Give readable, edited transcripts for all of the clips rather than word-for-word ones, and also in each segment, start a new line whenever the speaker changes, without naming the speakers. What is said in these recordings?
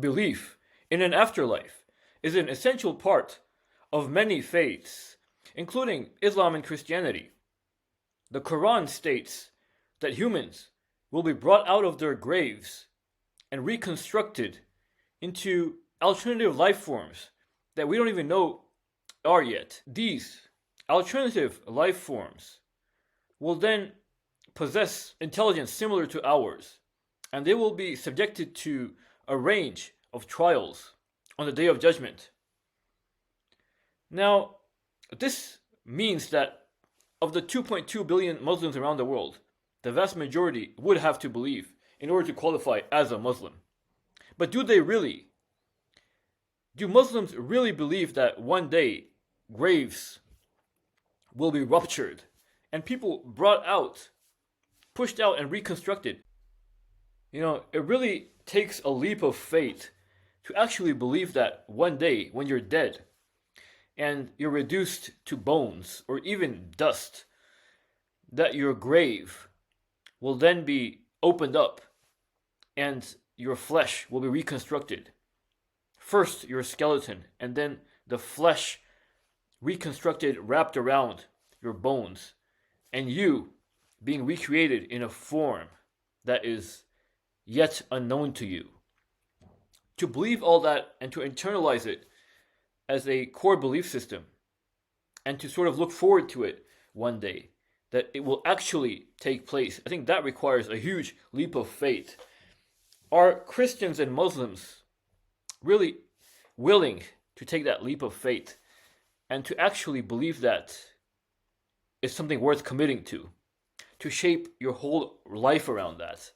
belief in an afterlife is an essential part of many faiths, including Islam and Christianity. The Quran states that humans will be brought out of their graves and reconstructed into alternative life forms that we don't even know are yet. These alternative life forms will then possess intelligence similar to ours, and they will be subjected to a range of trials on the Day of Judgment. Now, this means that of the 2.2 billion Muslims around the world, the vast majority would have to believe in order to qualify as a Muslim. But do they really? Do Muslims really believe that one day graves will be ruptured and people brought out, pushed out, and reconstructed? It really takes a leap of faith to actually believe that one day when you're dead and you're reduced to bones or even dust, that your grave will then be opened up and your flesh will be reconstructed. First your skeleton, and then the flesh reconstructed, wrapped around your bones, and you being recreated in a form that is yet unknown to you. To believe all that and to internalize it as a core belief system, and to sort of look forward to it one day, that it will actually take place, I think that requires a huge leap of faith. Are Christians and Muslims really willing to take that leap of faith and to actually believe that it's something worth committing to shape your whole life around that,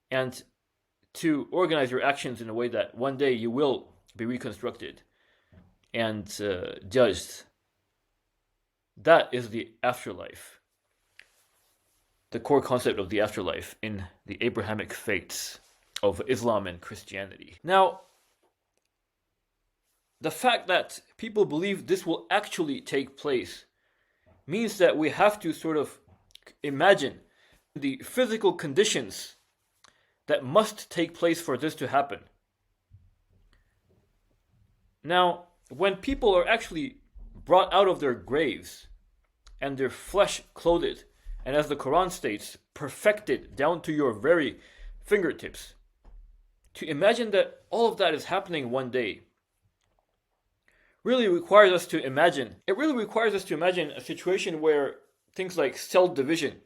and to organize your actions in a way that one day you will be reconstructed and judged? That is the afterlife, the core concept of the afterlife in the Abrahamic faiths of Islam and Christianity. Now, the fact that people believe this will actually take place means that we have to sort of imagine the physical conditions that must take place for this to happen. Now, when people are actually brought out of their graves and their flesh clothed, and as the Quran states, perfected down to your very fingertips, to imagine that all of that is happening one day really requires us to imagine. It really requires us to imagine a situation where things like cell division,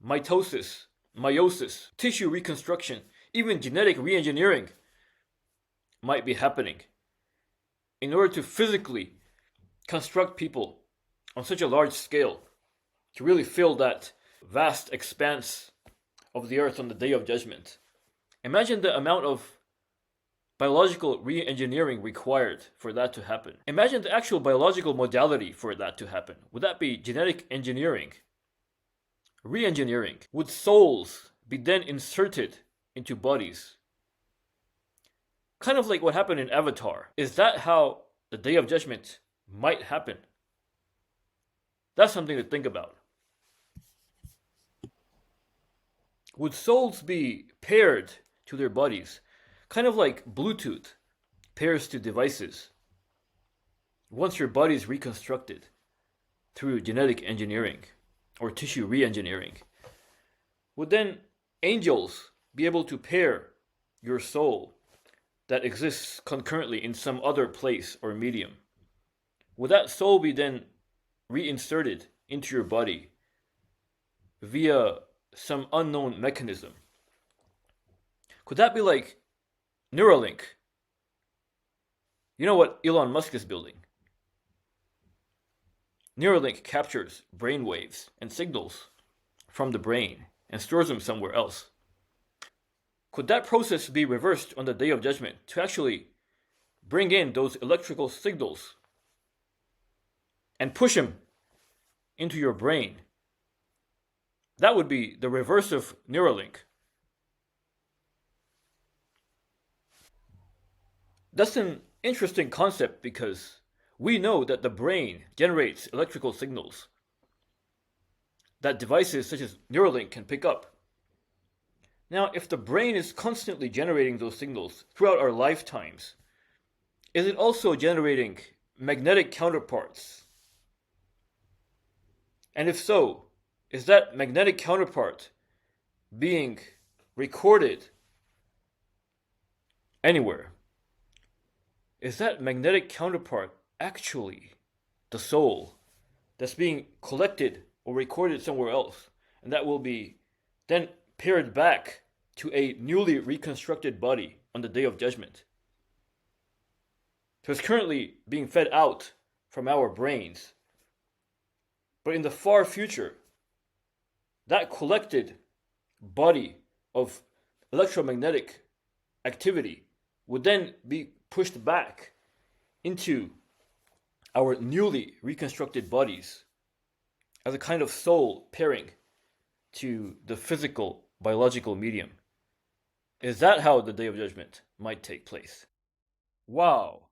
mitosis, meiosis, tissue reconstruction, even genetic re-engineering might be happening in order to physically construct people on such a large scale to really fill that vast expanse of the earth on the Day of Judgment. Imagine the amount of biological re-engineering required for that to happen. Imagine the actual biological modality for that to happen. Would that be genetic engineering? Re-engineering? Would souls be then inserted into bodies? Kind of like what happened in Avatar. Is that how the Day of Judgment might happen? That's something to think about. Would souls be paired to their bodies? Kind of like Bluetooth pairs to devices. Once your body is reconstructed through genetic engineering or tissue re-engineering, would then angels be able to pair your soul that exists concurrently in some other place or medium? Would that soul be then reinserted into your body via some unknown mechanism? Could that be like Neuralink? You know what Elon Musk is building? Neuralink captures brain waves and signals from the brain and stores them somewhere else. Could that process be reversed on the Day of Judgment to actually bring in those electrical signals and push them into your brain? That would be the reverse of Neuralink. That's an interesting concept because we know that the brain generates electrical signals that devices such as Neuralink can pick up. Now, if the brain is constantly generating those signals throughout our lifetimes, is it also generating magnetic counterparts? And if so, is that magnetic counterpart being recorded anywhere? Is that magnetic counterpart actually the soul that's being collected or recorded somewhere else, and that will be then paired back to a newly reconstructed body on the day of judgment? So it's currently being fed out from our brains. But in the far future, that collected body of electromagnetic activity would then be pushed back into our newly reconstructed bodies as a kind of soul pairing to the physical, biological medium. Is that how the Day of Judgment might take place?
Wow.